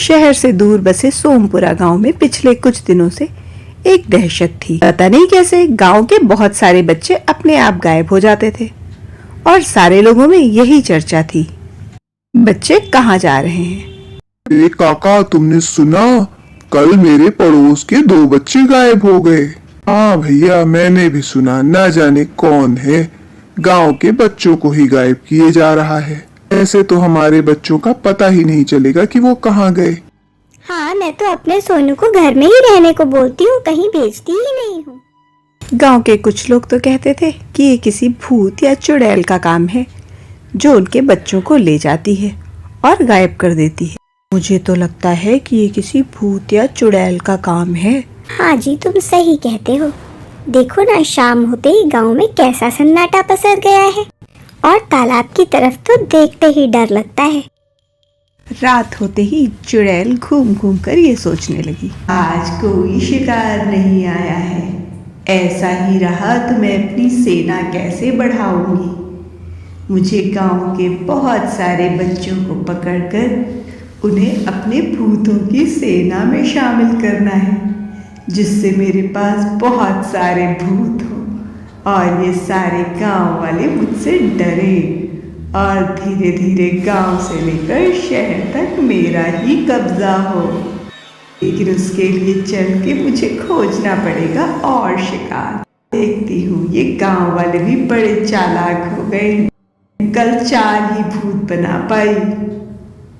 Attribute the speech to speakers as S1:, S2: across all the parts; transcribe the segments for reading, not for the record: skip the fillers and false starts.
S1: शहर से दूर बसे सोमपुरा गांव में पिछले कुछ दिनों से एक दहशत थी। पता नहीं कैसे गांव के बहुत सारे बच्चे अपने आप गायब हो जाते थे और सारे लोगों में यही चर्चा थी, बच्चे कहाँ जा रहे हैं।
S2: काका, तुमने सुना? कल मेरे पड़ोस के 2 बच्चे गायब हो गए। हाँ भैया, मैंने भी सुना। ना जाने कौन है गांव के बच्चों को ही गायब किए जा रहा है। ऐसे तो हमारे बच्चों का पता ही नहीं चलेगा कि वो कहाँ गए।
S3: हाँ, मैं तो अपने सोनू को घर में ही रहने को बोलती हूँ, कहीं भेजती ही नहीं हूँ।
S1: गांव के कुछ लोग तो कहते थे कि ये किसी भूत या चुड़ैल का काम है जो उनके बच्चों को ले जाती है और गायब कर देती है। मुझे तो लगता है कि ये किसी भूत या चुड़ैल का काम है।
S3: हाँ जी, तुम सही कहते हो। देखो ना, शाम होते ही गांव में कैसा सन्नाटा पसर गया है और तालाब की तरफ तो देखते ही डर लगता है।
S1: रात होते ही चुड़ैल घूम घूम कर ये सोचने लगी, आज कोई शिकार नहीं आया है। ऐसा ही रहा तो मैं अपनी सेना कैसे बढ़ाऊंगी। मुझे गांव के बहुत सारे बच्चों को पकड़कर उन्हें अपने भूतों की सेना में शामिल करना है, जिससे मेरे पास बहुत सारे भूत हो और ये सारे गांव वाले मुझसे डरे और धीरे धीरे गांव से लेकर शहर तक मेरा ही कब्जा हो। लेकिन उसके लिए चल के मुझे खोजना पड़ेगा और शिकार। देखती हूँ ये गांव वाले भी बड़े चालाक हो गए। कल 4 ही भूत बना पाई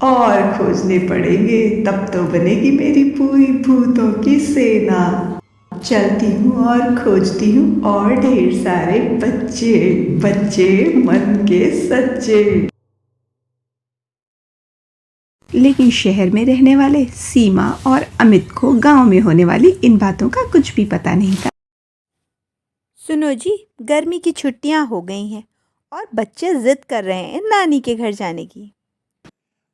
S1: और खोजने पड़ेंगे, तब तो बनेगी मेरी पूरी भूतों की सेना। चलती हूँ और खोजती हूँ और ढेर सारे बच्चे बच्चे मन के सच्चे। लेकिन शहर में रहने वाले सीमा और अमित को गांव में होने वाली इन बातों का कुछ भी पता नहीं था।
S4: सुनो जी, गर्मी की छुट्टियां हो गई हैं और बच्चे जिद कर रहे हैं नानी के घर जाने की।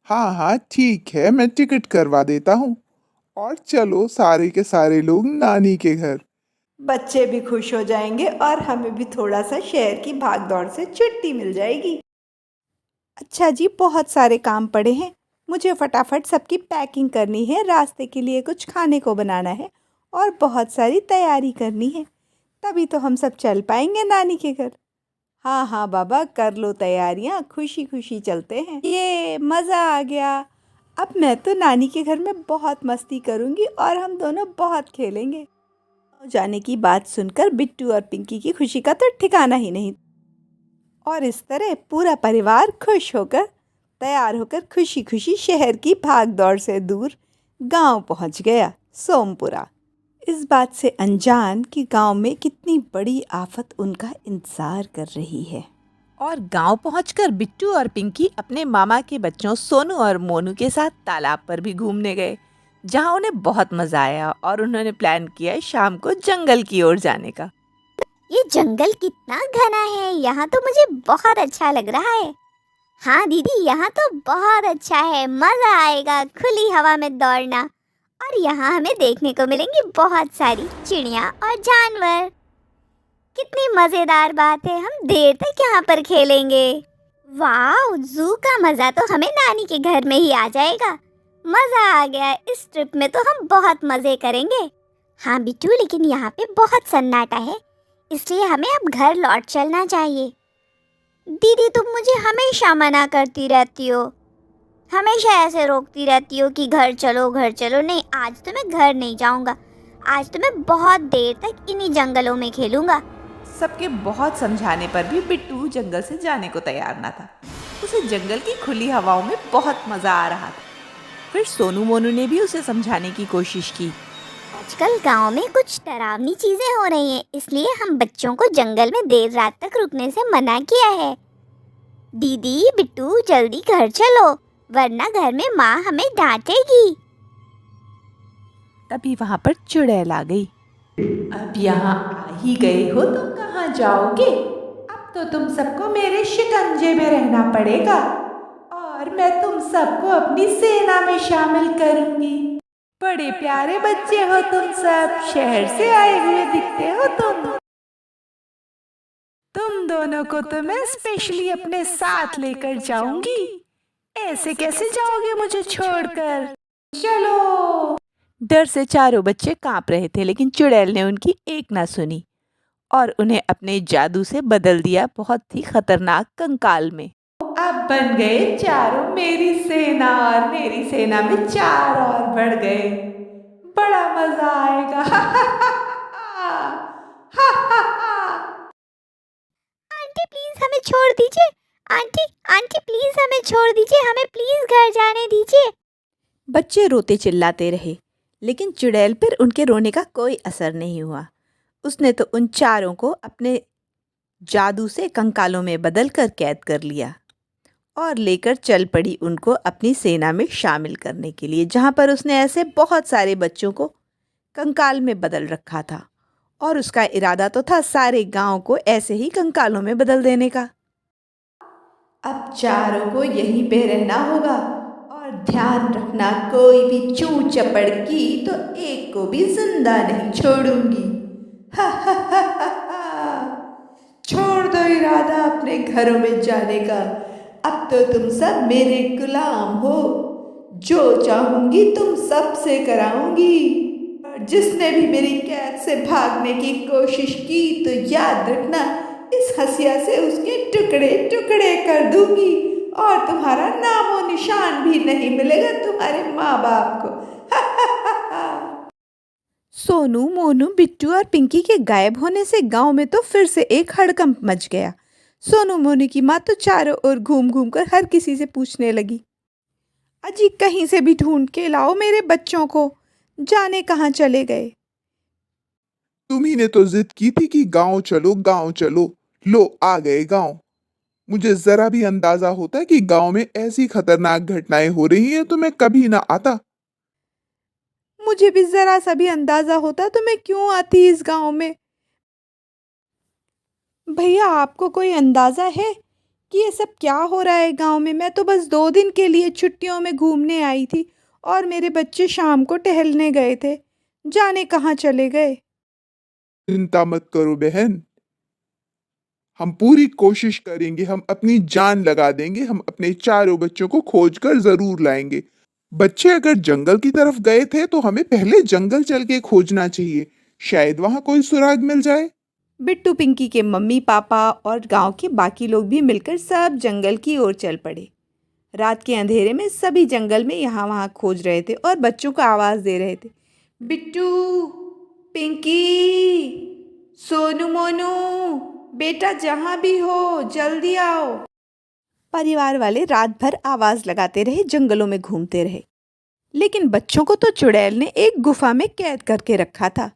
S2: हाँ हाँ ठीक है, मैं टिकट करवा देता हूँ और चलो सारे के सारे लोग नानी के घर।
S4: बच्चे भी खुश हो जाएंगे और हमें भी थोड़ा सा शहर की भाग दौड़ से छुट्टी मिल जाएगी। अच्छा जी, बहुत सारे काम पड़े हैं। मुझे फटाफट सबकी पैकिंग करनी है, रास्ते के लिए कुछ खाने को बनाना है और बहुत सारी तैयारी करनी है, तभी तो हम सब चल पाएंगे नानी के घर। हाँ हाँ बाबा, कर लो तैयारियाँ, खुशी खुशी चलते हैं। ये मज़ा आ गया। अब मैं तो नानी के घर में बहुत मस्ती करूँगी और हम दोनों बहुत खेलेंगे। जाने की बात सुनकर बिट्टू और पिंकी की खुशी का तो ठिकाना ही नहीं और इस तरह पूरा परिवार खुश होकर तैयार होकर खुशी खुशी शहर की भाग दौड़ से दूर गांव पहुंच गया, सोमपुरा। इस बात से अनजान कि गांव में कितनी बड़ी आफत उनका इंतजार कर रही है। और गांव पहुंचकर बिट्टू और पिंकी अपने मामा के बच्चों सोनू और मोनू के साथ तालाब पर भी घूमने गए, जहां उन्हें बहुत मजा आया और उन्होंने प्लान किया शाम को जंगल की ओर जाने का।
S3: ये जंगल कितना घना है, यहाँ तो मुझे बहुत अच्छा लग रहा है। हाँ दीदी, यहाँ तो बहुत अच्छा है, मजा आएगा खुली हवा में दौड़ना। और यहाँ हमें देखने को मिलेंगी बहुत सारी चिड़िया और जानवर। कितनी मजेदार बात है, हम देर तक यहाँ पर खेलेंगे। वाह, जू का मजा तो हमें नानी के घर में ही आ जाएगा। मजा आ गया, इस ट्रिप में तो हम बहुत मजे करेंगे। हाँ बिट्टू, लेकिन यहाँ पे बहुत सन्नाटा है, इसलिए हमें अब घर लौट चलना चाहिए। दीदी, तुम मुझे हमेशा मना करती रहती हो, हमेशा ऐसे रोकती रहती हो कि घर चलो घर चलो। नहीं, आज तो मैं घर नहीं जाऊंगा, आज तो मैं बहुत देर तक इन्हीं जंगलों में खेलूंगा।
S4: सबके बहुत समझाने पर भी बिट्टू जंगल से जाने को तैयार ना था। उसे जंगल की खुली हवाओं में बहुत मजा आ रहा था। फिर सोनू मोनू ने भी उसे समझाने की कोशिश की।
S3: आजकल गांव में कुछ डरावनी चीजें हो रही हैं, इसलिए हम बच्चों को जंगल में देर रात तक रुकने से मना किया है। दीदी, बिट्टू, जल्दी घर चलो, वरना घर में माँ हमें डांटेगी।
S4: तभी वहां पर चुड़ैल आ गई। अब यहाँ आ ही गए हो तो कहाँ जाओगे? अब तो तुम सबको मेरे शिकंजे में रहना पड़ेगा और मैं तुम सबको अपनी सेना में शामिल करूंगी। बड़े प्यारे बच्चे हो तुम सब, शहर से आए हुए दिखते हो तुम दोनों को तो मैं स्पेशली अपने साथ लेकर जाऊंगी। ऐसे कैसे जाओगे मुझे छोड़कर? चलो। डर से चारों बच्चे कांप रहे थे, लेकिन चुड़ैल ने उनकी एक ना सुनी और उन्हें अपने जादू से बदल दिया बहुत ही खतरनाक कंकाल में। अब बन गए चारों मेरी सेना और मेरी सेना में चार और बढ़ गए। बड़ा मजा आएगा।
S3: आंटी प्लीज हमें छोड़ दीजिए। आंटी आंटी प्लीज हमें छोड़ दीजिए, हमें प्लीज घर जाने दीजिए।
S4: बच्चे रोते चिल्लाते रहे, लेकिन चुड़ैल पर उनके रोने का कोई असर नहीं हुआ। उसने तो उन चारों को अपने जादू से कंकालों में बदलकर कैद कर लिया और लेकर चल पड़ी उनको अपनी सेना में शामिल करने के लिए, जहाँ पर उसने ऐसे बहुत सारे बच्चों को कंकाल में बदल रखा था और उसका इरादा तो था सारे गांव को ऐसे ही कंकालों में बदल देने का। अब चारों को यहीं पे रहना होगा और ध्यान रखना, कोई भी चू चपड़ की तो एक को भी जिंदा नहीं छोड़ूंगी। हा हा हा हा हा। छोड़ दो इरादा अपने घरों में जाने का। अब तो तुम सब मेरे गुलाम हो। जो चाहूंगी तुम सबसे कराऊंगी। और जिसने भी मेरी कैद से भागने की कोशिश की तो याद रखना, इस हंसिया से उसके टुकड़े टुकड़े कर दूंगी और तुम्हारा नामो निशान भी नहीं मिलेगा तुम्हारे माँ बाप को। सोनू, मोनू, बिट्टू और पिंकी के गायब होने से गांव में तो फिर से एक हड़कंप मच गया। सोनू मोनू की माँ तो चारों ओर घूम घूम कर हर किसी से पूछने लगी, अजी कहीं से भी ढूंढ के लाओ मेरे बच्चों को, जाने कहाँ चले गए।
S2: तुम्ही ने तो जिद की थी कि गांव चलो गांव चलो, लो आ गए गांव। मुझे जरा भी अंदाजा होता कि गांव में ऐसी खतरनाक घटनाएं हो रही हैं तो मैं कभी ना आता।
S4: मुझे भी जरा सा भी अंदाजा होता तो मैं क्यों आती इस गांव में। भैया आपको कोई अंदाजा है कि ये सब क्या हो रहा है गांव में? मैं तो बस 2 दिन के लिए छुट्टियों में घूमने आई थी और मेरे बच्चे शाम को टहलने गए थे, जाने कहाँ चले गए।
S2: चिंता मत करो बहन, हम पूरी कोशिश करेंगे, हम अपनी जान लगा देंगे, हम अपने चारों बच्चों को खोज कर जरूर लाएंगे। बच्चे अगर जंगल की तरफ गए थे तो हमें पहले जंगल चल के खोजना चाहिए, शायद वहां कोई सुराग मिल जाए।
S4: बिट्टू, पिंकी के मम्मी पापा और गांव के बाकी लोग भी मिलकर सब जंगल की ओर चल पड़े। रात के अंधेरे में सभी जंगल में यहाँ वहाँ खोज रहे थे और बच्चों को आवाज़ दे रहे थे, बिट्टू, पिंकी, सोनू मोनू, बेटा जहाँ भी हो जल्दी आओ। परिवार वाले रात भर आवाज़ लगाते रहे, जंगलों में घूमते रहे, लेकिन बच्चों को तो चुड़ैल ने एक गुफा में कैद करके रखा था।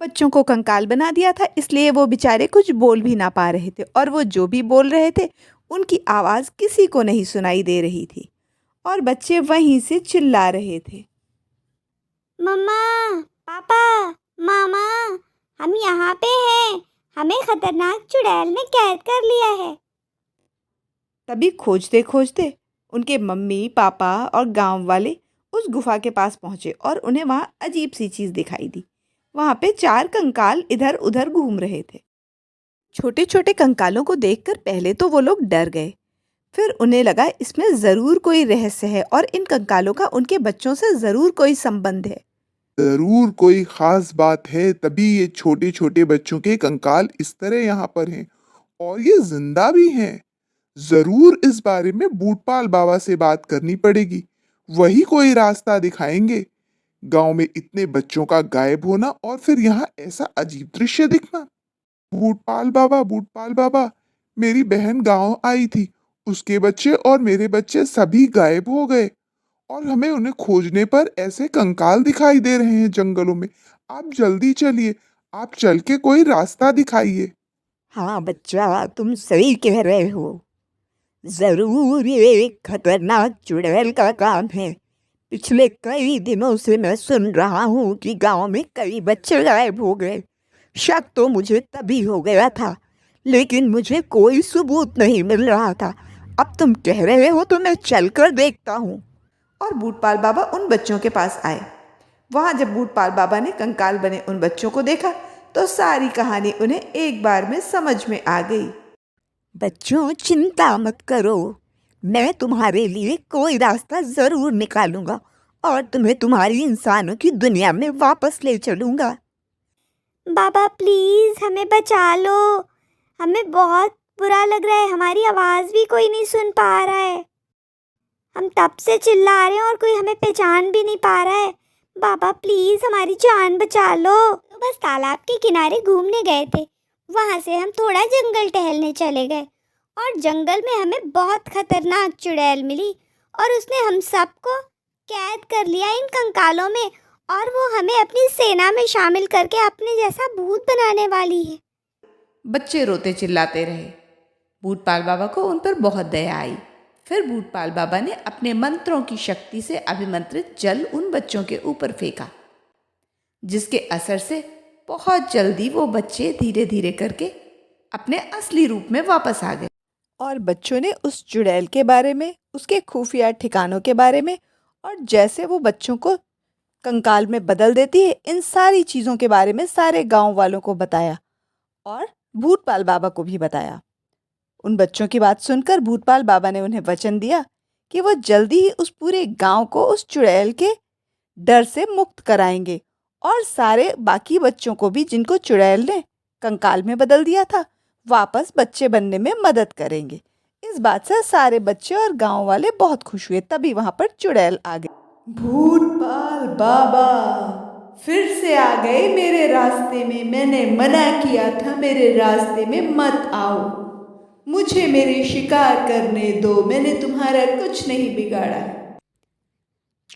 S4: बच्चों को कंकाल बना दिया था, इसलिए वो बेचारे कुछ बोल भी ना पा रहे थे और वो जो भी बोल रहे थे उनकी आवाज़ किसी को नहीं सुनाई दे रही थी और बच्चे वहीं से चिल्ला रहे थे,
S3: मम्मा, पापा, मामा, हम यहाँ पे हैं, हमें खतरनाक चुड़ैल ने कैद कर लिया है।
S4: तभी खोजते खोजते उनके मम्मी पापा और गांव वाले उस गुफा के पास पहुंचे और उन्हें वहां अजीब सी चीज़ दिखाई दी। वहां पे 4 कंकाल इधर उधर घूम रहे थे। छोटे छोटे कंकालों को देखकर पहले तो वो लोग डर गए, फिर उन्हें लगा इसमें ज़रूर कोई रहस्य है और इन कंकालों का उनके बच्चों से ज़रूर कोई संबंध है।
S2: जरूर कोई खास बात है, तभी ये छोटे छोटे बच्चों के कंकाल इस तरह यहाँ पर हैं और ये जिंदा भी हैं। जरूर इस बारे में बूटपाल बाबा से बात करनी पड़ेगी, वही कोई रास्ता दिखाएंगे। गांव में इतने बच्चों का गायब होना और फिर यहाँ ऐसा अजीब दृश्य दिखना। बूटपाल बाबा, मेरी बहन गांव आई थी, उसके बच्चे और मेरे बच्चे सभी गायब हो गए और हमें उन्हें खोजने पर ऐसे कंकाल दिखाई दे रहे हैं जंगलों में। आप जल्दी चलिए, आप चल के कोई रास्ता दिखाइए।
S5: हाँ बच्चा, तुम सही कह रहे हो। जरूर ये एक खतरनाक चुड़ैल का काम है। पिछले कई दिनों से मैं सुन रहा हूँ कि गांव में कई बच्चे गायब हो गए। शक तो मुझे तभी हो गया था, लेकिन मुझे कोई सबूत नहीं मिल रहा था। अब तुम कह रहे हो तो मैं चलकर देखता हूँ।
S4: और बूटपाल बाबा उन बच्चों के पास आए। वहाँ जब बूटपाल बाबा ने कंकाल बने उन बच्चों को देखा तो सारी कहानी उन्हें एक बार में समझ में आ गई।
S5: बच्चों, चिंता मत करो, मैं तुम्हारे लिए कोई रास्ता ज़रूर निकालूंगा और तुम्हें तुम्हारी इंसानों की दुनिया में वापस ले चलूँगा।
S3: बाबा प्लीज हमें बचा लो, हमें बहुत बुरा लग रहा है, हमारी आवाज भी कोई नहीं सुन पा रहा है, हम तब से चिल्ला रहे हैं और कोई हमें पहचान भी नहीं पा रहा है। बाबा प्लीज हमारी जान बचा लो। तो बस तालाब के किनारे घूमने गए थे, वहाँ से हम थोड़ा जंगल टहलने चले गए और जंगल में हमें बहुत खतरनाक चुड़ैल मिली और उसने हम सबको कैद कर लिया इन कंकालों में और वो हमें अपनी सेना में शामिल करके अपने जैसा भूत बनाने वाली है।
S1: बच्चे रोते चिल्लाते रहे। बूटपाल बाबा को उन पर बहुत दया आई। फिर बूटपाल बाबा ने अपने मंत्रों की शक्ति से अभिमंत्रित जल उन बच्चों के ऊपर फेंका, जिसके असर से बहुत जल्दी वो बच्चे धीरे धीरे करके अपने असली रूप में वापस आ गए।
S4: और बच्चों ने उस चुड़ैल के बारे में, उसके खुफिया ठिकानों के बारे में और जैसे वो बच्चों को कंकाल में बदल देती है, इन सारी चीज़ों के बारे में सारे गांव वालों को बताया और भूतपाल बाबा को भी बताया। उन बच्चों की बात सुनकर भूतपाल बाबा ने उन्हें वचन दिया कि वो जल्दी ही उस पूरे गांव को उस चुड़ैल के डर से मुक्त कराएंगे और सारे बाकी बच्चों को भी, जिनको चुड़ैल ने कंकाल में बदल दिया था, वापस बच्चे बनने में मदद करेंगे। इस बात से सारे बच्चे और गांव वाले बहुत खुश हुए। तभी वहां पर चुड़ैल आ गई।
S1: भूतपाल बाबा फिर से आ गए मेरे रास्ते में। मैंने मना किया था मेरे रास्ते में मत आओ, मुझे मेरे शिकार करने दो, मैंने तुम्हारा कुछ नहीं बिगाड़ा है।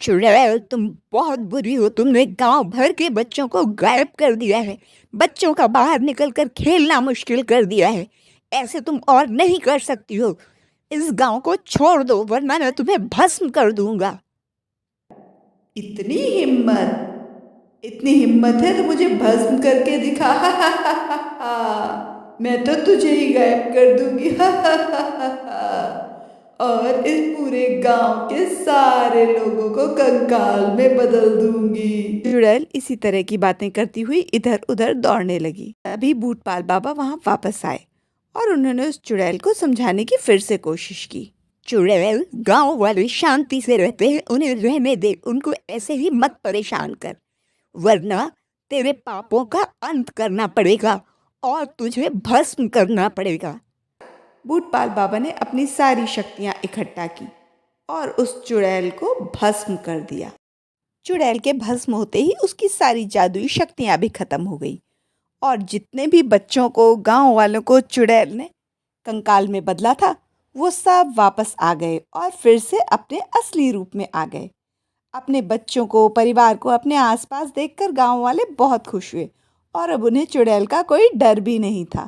S5: चुड़ैल तुम बहुत बुरी हो, तुमने गांव भर के बच्चों को गायब कर दिया है, बच्चों का बाहर निकलकर खेलना मुश्किल कर दिया है। ऐसे तुम और नहीं कर सकती हो, इस गांव को छोड़ दो वरना मैं तुम्हें भस्म कर दूंगा।
S1: इतनी हिम्मत है तो मुझे भस्म करके दिखा। मैं तो तुझे ही गायब कर दूंगी। और इस पूरे गांव के सारे लोगों को कंकाल में बदल दूंगी।
S4: चुड़ैल इसी तरह की बातें करती हुई इधर उधर दौड़ने लगी। अभी बूटपाल बाबा वहां वापस आए और उन्होंने उस चुड़ैल को समझाने की फिर से कोशिश की।
S5: चुड़ैल, गांव वाले शांति से रहते हैं, उन्हें रहने दे, उनको ऐसे ही मत परेशान कर, वरना तेरे पापों का अंत करना पड़ेगा और तुझे भस्म करना पड़ेगा।
S4: बूटपाल बाबा ने अपनी सारी शक्तियां इकट्ठा की और उस चुड़ैल को भस्म कर दिया। चुड़ैल के भस्म होते ही उसकी सारी जादुई शक्तियां भी खत्म हो गई और जितने भी बच्चों को, गांव वालों को चुड़ैल ने कंकाल में बदला था, वो सब वापस आ गए और फिर से अपने असली रूप में आ गए। अपने बच्चों को, परिवार को अपने आसपास देखकर गांव वाले बहुत खुश हुए और अब उन्हें चुड़ैल का कोई डर भी नहीं था।